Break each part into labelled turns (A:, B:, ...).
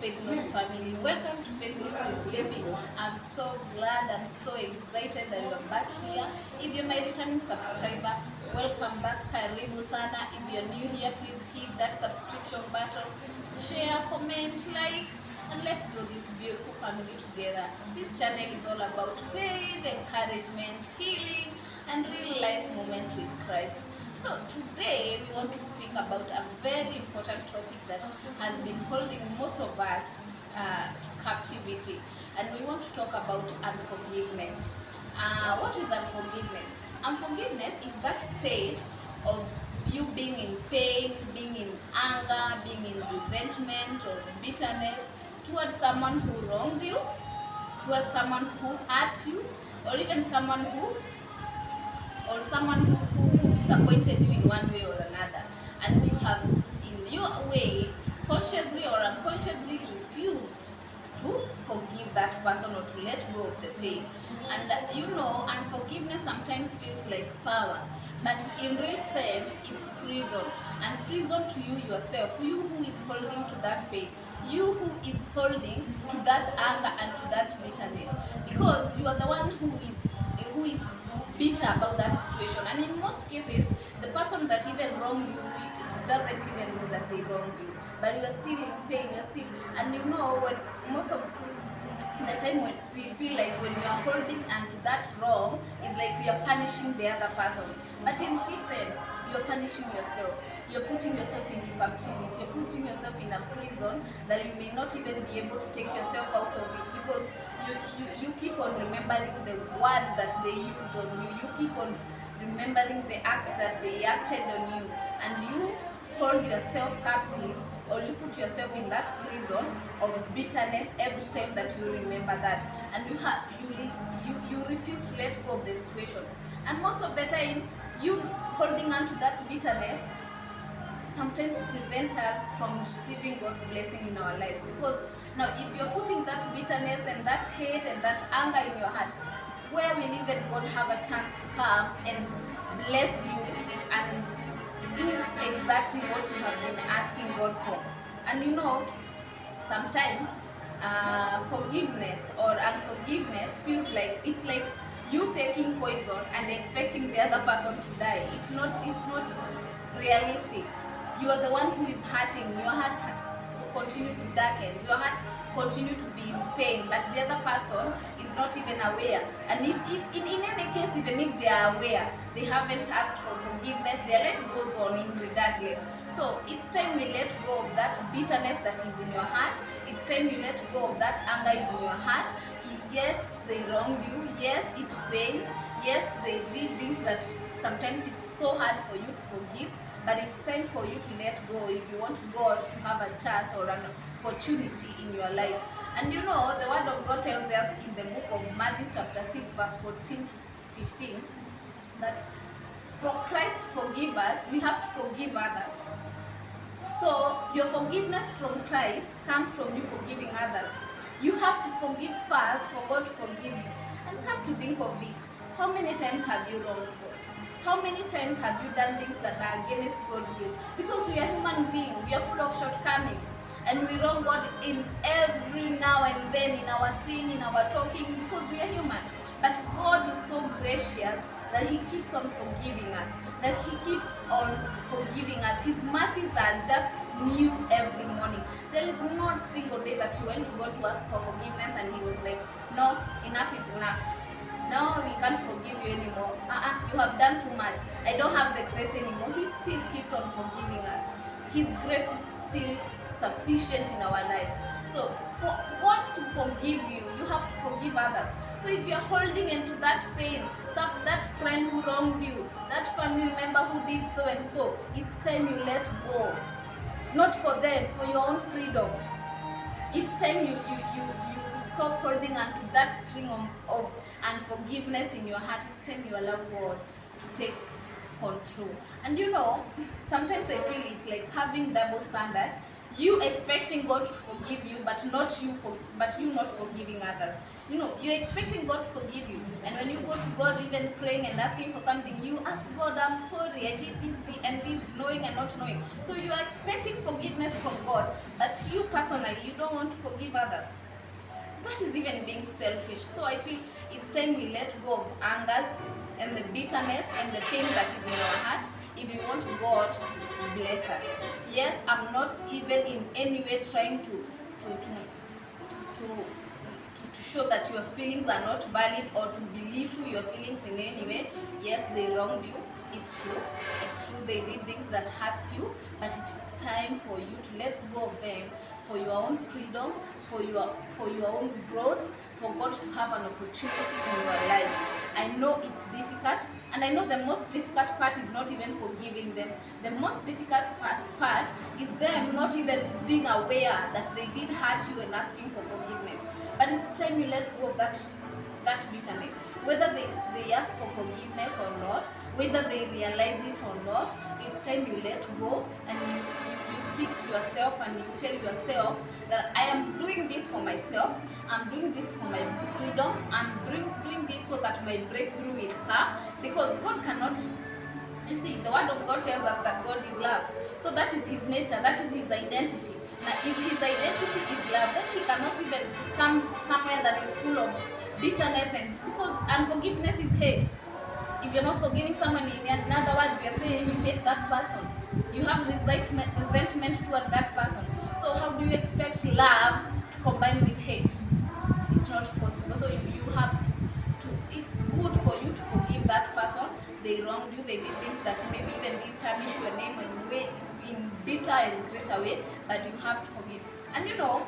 A: Faith Notes family. Welcome to Faith Notes with Flippy. I'm so glad, I'm so excited that you're back here. If you're my returning subscriber, welcome back. Karibu sana. If you're new here, please hit that subscription button, share, comment, like, and let's grow this beautiful family together. This channel is all about faith, encouragement, healing, and real life moments with Christ. So today we want to speak about a very important topic that has been holding most of us to captivity, and we want to talk about unforgiveness. What is unforgiveness? Unforgiveness is that state of you being in pain, being in anger, being in resentment or bitterness towards someone who wronged you, towards someone who hurt you, or even someone who disappointed you in one way or another, and you have in your way consciously or unconsciously refused to forgive that person or to let go of the pain. And unforgiveness sometimes feels like power, but in real sense it's prison. And prison to you yourself, you who is holding to that pain, you who is holding to that anger and to that bitterness, because you are the one who is bitter about that situation. And in most cases, the person that even wronged you doesn't even know that they wronged you, but you are still in pain, you're still. And when most of the time when we feel like when we are holding on to that wrong, it's like we are punishing the other person, but in real sense you are punishing yourself. You're putting yourself into captivity, you're putting yourself in a prison that you may not even be able to take yourself out of it, because you keep on remembering the words that they used on you, you keep on remembering the act that they acted on you, and you hold yourself captive, or you put yourself in that prison of bitterness every time that you remember that, and you refuse to let go of the situation. And most of the time, you holding on to that bitterness sometimes prevent us from receiving God's blessing in our life. Because now if you're putting that bitterness and that hate and that anger in your heart, where will even God have a chance to come and bless you and do exactly what you have been asking God for? And sometimes forgiveness or unforgiveness feels like it's like you taking poison and expecting the other person to die. It's not realistic. You are the one who is hurting. Your heart continue to darken. Your heart continue to be in pain, but the other person is not even aware. And if in any case, even if they are aware, they haven't asked for forgiveness, their life goes on in regardless. So it's time we let go of that bitterness that is in your heart. It's time you let go of that anger is in your heart. Yes, they wronged you. Yes, it pains. Yes, they did things that sometimes it's so hard for you to forgive. But it's time for you to let go if you want God to have a chance or an opportunity in your life. And the word of God tells us in the book of Matthew chapter 6 verse 14 to 15 that for Christ to forgive us, we have to forgive others. So your forgiveness from Christ comes from you forgiving others. You have to forgive first for God to forgive you. And come to think of it, how many times have you wronged God? How many times have you done things that are against God's will? Because we are human beings, we are full of shortcomings, and we wrong God in every now and then, in our sin, in our talking, because we are human. But God is so gracious that He keeps on forgiving us, that He keeps on forgiving us. His mercies are just new every morning. There is not a single day that you went to God to ask for forgiveness and He was like, no, enough is enough. No, we can't forgive you anymore. You have done too much. I don't have the grace anymore. He still keeps on forgiving us. His grace is still sufficient in our life. So for God to forgive you, you have to forgive others. So if you're holding into that pain, that friend who wronged you, that family member who did so and so, it's time you let go. Not for them, for your own freedom. It's time you stop holding on to that string of unforgiveness in your heart. It's time you allow God to take control. And sometimes I feel it's like having double standard. You expecting God to forgive you, but you not forgiving others. You know, you're expecting God to forgive you, and when you go to God, even praying and asking for something, you ask God, I'm sorry, I did this and this, knowing and not knowing. So you are expecting forgiveness from God, but you personally, you don't want to forgive others. That is even being selfish. So I feel it's time we let go of anger and the bitterness and the pain that is in our heart if we want God to bless us. Yes, I'm not even in any way trying to show that your feelings are not valid or to belittle your feelings in any way. Yes, they wronged you. It's true. It's true they did things that hurts you, but it is time for you to let go of them for your own freedom, for your own growth, for God to have an opportunity in your life. I know it's difficult, and I know the most difficult part is not even forgiving them. The most difficult part is them not even being aware that they did hurt you and asking for forgiveness. But it's time you let go of that bitterness. Whether they ask for forgiveness or not, whether they realize it or not, it's time you let go and you speak to yourself and you tell yourself that I am doing this for myself, I'm doing this for my freedom, I'm doing this so that my breakthrough will come, because God cannot. You see, the word of God tells us that God is love. So that is his nature, that is his identity. Now, if his identity is love, then he cannot even come somewhere that is full of bitterness, and because unforgiveness is hate. If you're not forgiving someone, in other words, you're saying you hate that person. You have resentment toward that person. So how do you expect love to combine with hate? It's not possible. So you have to it's good for you to forgive that person. They wronged you, they did things that maybe even did tarnish your name in bitter and greater way, but you have to forgive. And you know,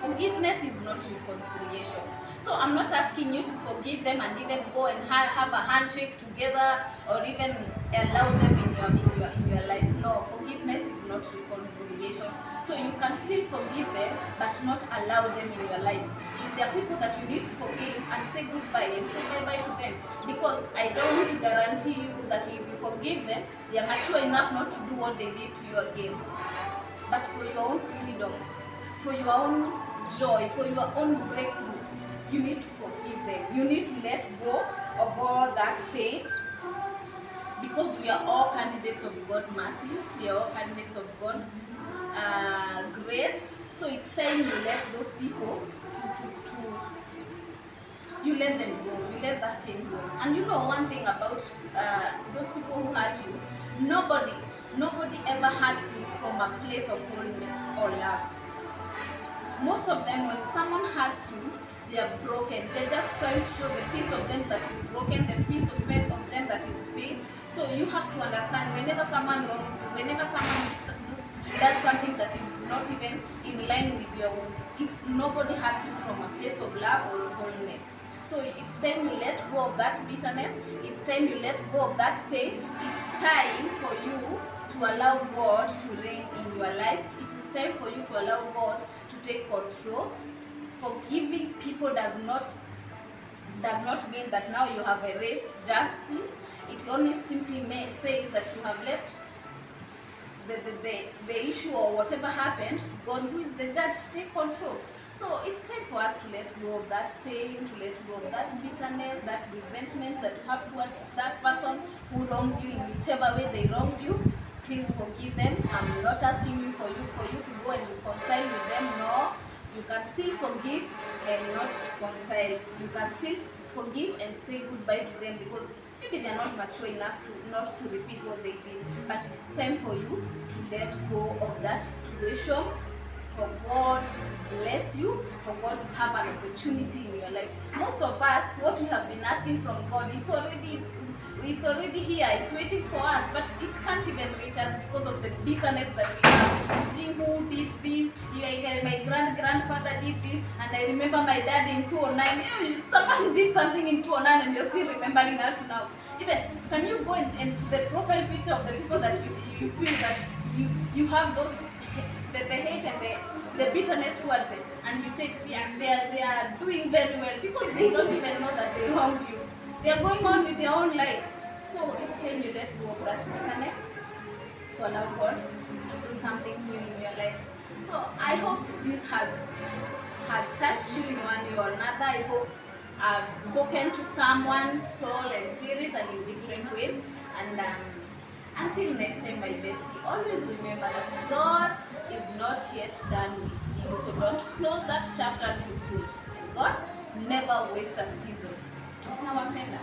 A: forgiveness is not reconciliation. So I'm not asking you to forgive them and even go and have a handshake together or even allow them in your life. No, forgiveness is not reconciliation. So you can still forgive them, but not allow them in your life. There are people that you need to forgive and say goodbye and say bye-bye to them, because I don't want to guarantee you that if you forgive them, they are mature enough not to do what they did to you again. But for your own freedom, for your own joy, for your own breakthrough, you need to forgive them. You need to let go of all that pain, because we are all candidates of God's mercy. We are all candidates of God's grace. So it's time you let those people you let them go. You let that pain go. And you know one thing about those people who hurt you, nobody ever hurts you from a place of holiness or love. Most of them, when someone hurts you, they are broken. They're just trying to show the piece of them that is broken, the piece of them that is pain. So you have to understand, whenever someone wrongs you, whenever someone does something that is not even in line with your own, nobody hurts you from a place of love or holiness. So it's time you let go of that bitterness. It's time you let go of that pain. It's time for you to allow God to reign in your life. It is time for you to allow God to take control. Forgiving people does not mean that now you have erased justice. It only simply says that you have left the issue or whatever happened to God, who is the judge, to take control. So it's time for us to let go of that pain, to let go of that bitterness, that resentment that you have towards that person who wronged you in whichever way they wronged you. Please forgive them. I'm not asking you for you to go and reconcile with them. No, you can still forgive and not reconcile. You can still forgive and say goodbye to them, because maybe they are not mature enough not to repeat what they did. But it's time for you to let go of that situation, for God to bless you, for God to have an opportunity in your life. Most of us, what we have been asking from God, it's already here, it's waiting for us, but it can't even reach us because of the bitterness that we have. Who did this? My grandfather did this, and I remember my dad in 2009. Someone did something in 2009 and you're still remembering up to now. Even, can you go into the profile picture of the people that you feel that you have those the hate and the bitterness toward them, and you check, they are doing very well, because they don't even know that they wronged you. They are going on with their own life. So it's time you let go of that bitterness to allow God to do starting something new in your life. So I hope this has touched you in one way or another. I hope I've spoken to someone's soul and spirit and in different ways. And until next time, my bestie, always remember that God is not yet done with you. So don't close that chapter too soon. And God never wastes a season. Nawapenda.